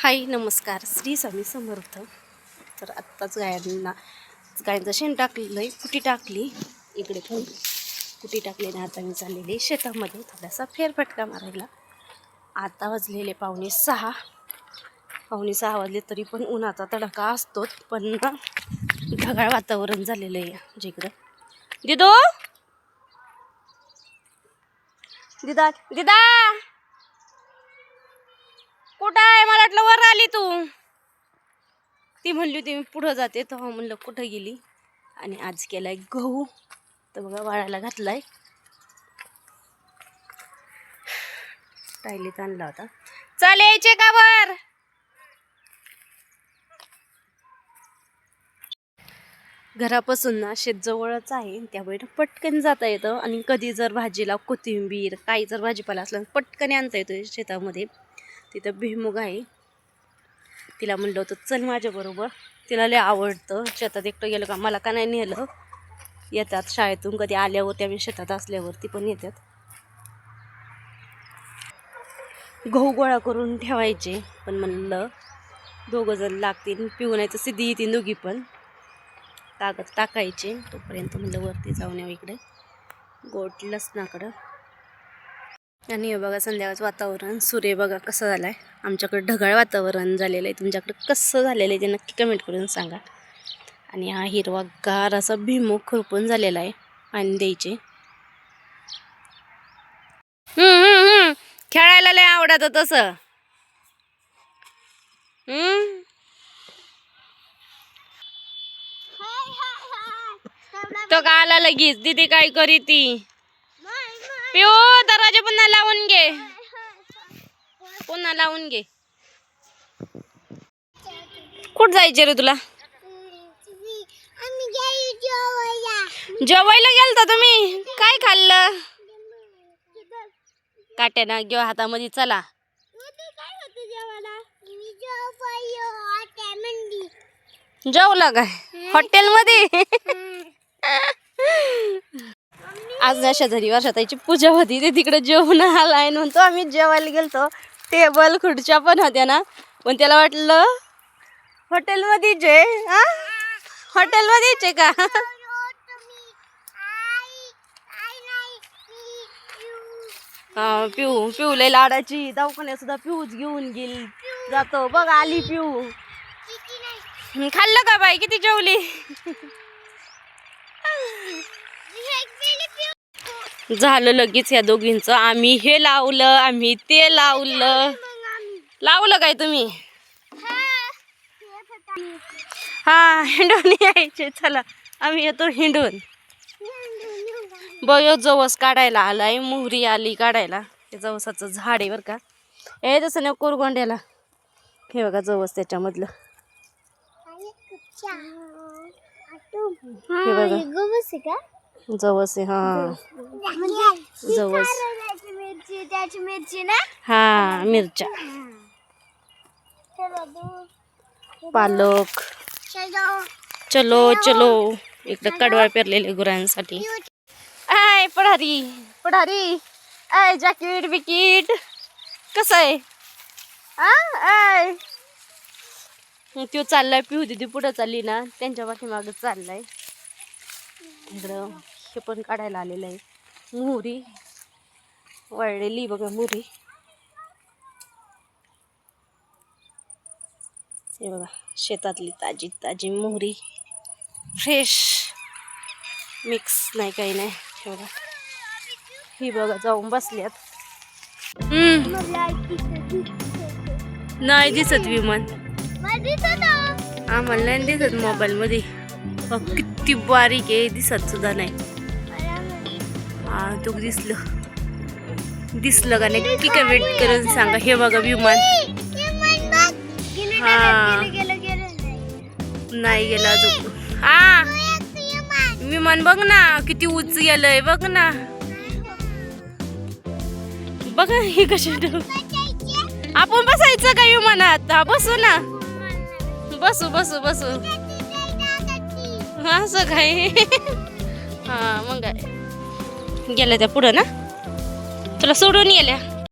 हाय नमस्कार, श्री स्वामी समर्थ. तर आत्ताच गायांचं शेण टाकलेलं आहे, कुटी टाकली. इकडे पण कुटी टाकली आणि आता मी चाललेली शेतामध्ये थोडासा फेरफटका मारायला. आता वाजलेले 5:45. 5:45 वाजले तरी पण उन्हाचा तडाखा असतोच, पण ना ढगाळ वातावरण झालेलं आहे जिकडं. दिदो दिदा दिदा कुठं आहे? मला वाटलं वर आली तू. ती म्हणली होती मी पुढं जाते, तेव्हा म्हणलं कुठं गेली. आणि आज केलाय गहू, तर बघा वाळायला घातलाय. टायलीत आणला होता. चल यायचे का वर? घरापासून ना शेत जवळच आहे, त्यामुळे पटकन जाता येतं. आणि कधी जर भाजीला कोथिंबीर काही जर भाजीपाला असला पटकन आणता येतो शेतामध्ये. तिथं भुईमुग आहे. तिला म्हणलं होतं चल माझ्याबरोबर, तिला लय आवडतं. शेतात एकटं गेलं का मला का नाही नेलं. येतात शाळेतून कधी आल्यावर, त्यावेळी शेतात असल्यावरती पण येतात. गहू गोळा करून ठेवायचे, पण म्हणलं दोघं जण लागतील, पिऊन यायचं सिद्धी येतील दोघी पण. कागद टाकायचे तोपर्यंत म्हणलं वरती जाऊन यावं इकडे गोट लसणाकडं. आणि हे बघा संध्याकाळचं वातावरण, सूर्य बघा कसं झाला आहे. आमच्याकडे ढगाळ वातावरण झालेलं आहे, तुमच्याकडे कसं झालेलं आहे ते नक्की कमेंट करून सांगा. आणि हा हिरवा गार असा भुईमुग खुरपून झालेला आहे, पाणी द्यायचे. खेळायला लय आवडतं तसं. तो का आला लगेच, दीदी काय करी ती. पिऊ दरवाजा पुन्हा लावून घे, पुन्हा लावून घे. कुठं जायचे रे तुला? जेवायला गेलता तुम्ही? काय खाल्लं? काट्याना घेऊ हातामध्ये. चला जेवला काय हॉटेलमध्ये? आज ना शेजारी वर्षाताईची पूजा होती, ते तिकडे जेवण आलाय म्हणतो. आम्ही जेवायला गेलतो, टेबल खुर्च्या पण होत्या ना, पण त्याला वाटलं हॉटेलमध्येच आहे. हॉटेलमध्येच आहे का? पिऊ लय लाडाची, दवाखान्यात सुद्धा पिऊच घेऊन गेली जातो. बघ आली पिऊ. खाल्लं का बाई? किती जेवली? झालं लगेच या दोघींचं. आम्ही हे लावलं, आम्ही ते लावलं. लावलं काय तुम्ही? हा हिंडून यायचे. चला आम्ही येतो हिंडून. बघ जवस काढायला आलाय, मोहरी आली काढायला. हे जवसाचं झाड आहे बरं का. हे तसं नाही कोरगोंड्याला. हे बघा जवस त्याच्यामधलं. हे बघा जवस आहे. हा जवस, मिरची ना. हा मिरच्या, पालक. चलो चलो इकडं कडवाळ पेरलेले गुरांसाठी. आय पढारी पढारी, आय जॅकेट बिकीट कसं आहे? आय तो चाललाय, पिऊ दिदी पुढं चालली ना, त्यांच्या पाठीमागं चाललाय. इकडं हे पण काढायला आलेलं आहे. मोहरी वाळलेली बघा मोहरी. हे बघा शेतातली ताजी ताजी मोहरी, फ्रेश, मिक्स नाही काही नाही. हे बघा ही बघा जाऊन बसल्यात. नाही दिसत विमान, आम्हाला नाही दिसत मोबाईल मध्ये. किती बारीक आहे, दिसत सुद्धा नाही. हा तो दिसलं का नक्की कमेंट करून सांगा. हे बघा विमान. हा नाही गेला अजून. हा विमान बघ ना किती उंच गेलंय, बघ ना. बघा हे कशी. आपण बसायचं का विमानात? हा बसू ना, बसू बसू बसू. असं काय? हा मग काय गेल्या त्या पुढं ना, तुला सोडून गेल्या.